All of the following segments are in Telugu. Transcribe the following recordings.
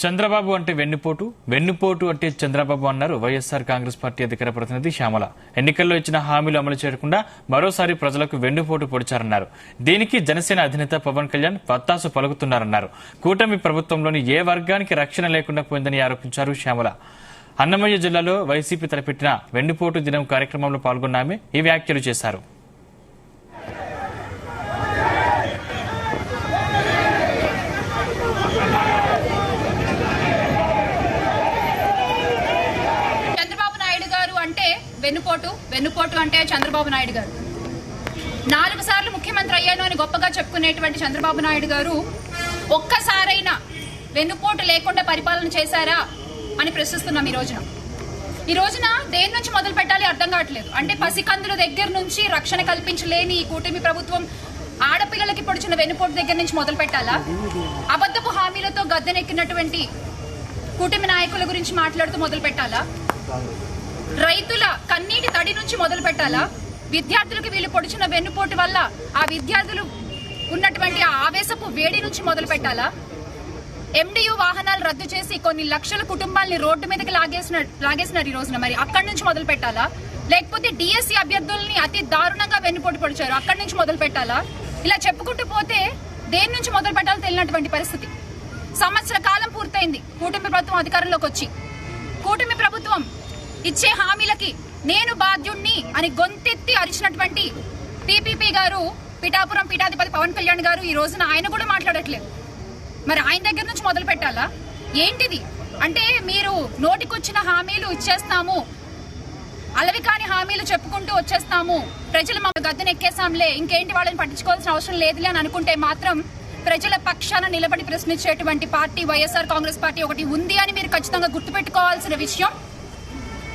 చంద్రబాబు అంటే వెన్నుపోటు, వెన్నుపోటు అంటే చంద్రబాబు అన్నారు వైఎస్ఆర్ కాంగ్రెస్ పార్టీ అధికార ప్రతినిధి శ్యామల. ఎన్నికల్లో ఇచ్చిన హామీలు అమలు చేయకుండా మరోసారి ప్రజలకు వెన్నుపోటు పొడిచారన్నారు. దీనికి జనసేన అధినేత పవన్ కళ్యాణ్ వత్తాసు పలుకుతున్నారన్నారు. కూటమి ప్రభుత్వంలోని ఏ వర్గానికి రక్షణ లేకుండా పోయిందని ఆరోపించారు శ్యామల. అన్నమయ్య జిల్లాలో వైసీపీ తలపెట్టిన వెన్నుపోటు దినం కార్యక్రమంలో పాల్గొన్న ఆమె ఈ వ్యాఖ్యలు చేశారు. వెన్నుపోటు అంటే చంద్రబాబు నాయుడు గారు 4 సార్లు ముఖ్యమంత్రి అయ్యాను అని గొప్పగా చెప్పుకునేటువంటి చంద్రబాబు నాయుడు గారు ఒక్కసారైనా వెన్నుపోటు లేకుండా పరిపాలన చేశారా అని ప్రశ్నిస్తున్నాం. ఈ రోజున దేని నుంచి మొదలు పెట్టాలి అర్థం కావట్లేదు. అంటే పసికందుల దగ్గర నుంచి రక్షణ కల్పించలేని ఈ కూటమి ప్రభుత్వం ఆడపిల్లలకి పొడిచిన వెన్నుపోటు దగ్గర నుంచి మొదలు పెట్టాలా? అబద్ధపు హామీలతో గద్దెనెక్కినటువంటి కూటమి నాయకుల గురించి మాట్లాడుతూ మొదలు పెట్టాలా? రైతుల కన్నీటి తడి నుంచి మొదలు పెట్టాలా? విద్యార్థులకు వీళ్ళు పొడిచిన వెన్నుపోటు వల్ల ఆ విద్యార్థులు ఉన్నటువంటి ఆ ఆవేశపు వేడి నుంచి మొదలు పెట్టాలా? ఎండియు వాహనాలు రద్దు చేసి కొన్ని లక్షల కుటుంబాలని రోడ్డు మీదకి లాగేసినారు ఈ రోజున. మరి అక్కడి నుంచి మొదలు పెట్టాలా? లేకపోతే డిఎస్సి అభ్యర్థుల్ని అతి దారుణంగా వెన్నుపోటు పొడిచారు, అక్కడి నుంచి మొదలు పెట్టాలా? ఇలా చెప్పుకుంటూ పోతే దేని నుంచి మొదలు పెట్టాలో తెలియనటువంటి పరిస్థితి. సంవత్సర కాలం పూర్తయింది కూటమి ప్రభుత్వం అధికారంలోకి వచ్చి. కూటమి ప్రభుత్వం ఇచ్చే హామీలకి నేను బాధ్యుణ్ణి అని గొంతెత్తి అరిచినటువంటి టీపీపీ గారు, పిఠాపురం పీఠాధిపతి పవన్ కళ్యాణ్ గారు ఈ రోజున ఆయన కూడా మాట్లాడట్లేదు. మరి ఆయన దగ్గర నుంచి మొదలు పెట్టాలా? ఏంటిది అంటే మీరు నోటికొచ్చిన హామీలు ఇచ్చేస్తాము, అలవి కాని హామీలు చెప్పుకుంటూ వచ్చేస్తాము, ప్రజలు మా గద్దెనెక్కేసాంలే, ఇంకేంటి వాళ్ళని పట్టించుకోవాల్సిన అవసరం లేదులే అని అనుకుంటే మాత్రం ప్రజల పక్షాన నిలబడి ప్రశ్నించేటువంటి పార్టీ వైఎస్ఆర్ కాంగ్రెస్ పార్టీ ఒకటి ఉంది అని మీరు ఖచ్చితంగా గుర్తుపెట్టుకోవాల్సిన విషయం.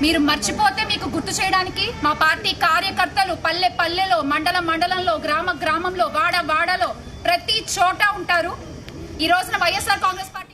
మీరు మర్చిపోతే మీకు గుర్తు చేయడానికి మా పార్టీ కార్యకర్తలు పల్లె పల్లెలో, మండలంలో, గ్రామంలో, వాడలో ప్రతి చోట ఉంటారు. ఈ రోజున వైఎస్ఆర్ కాంగ్రెస్ పార్టీ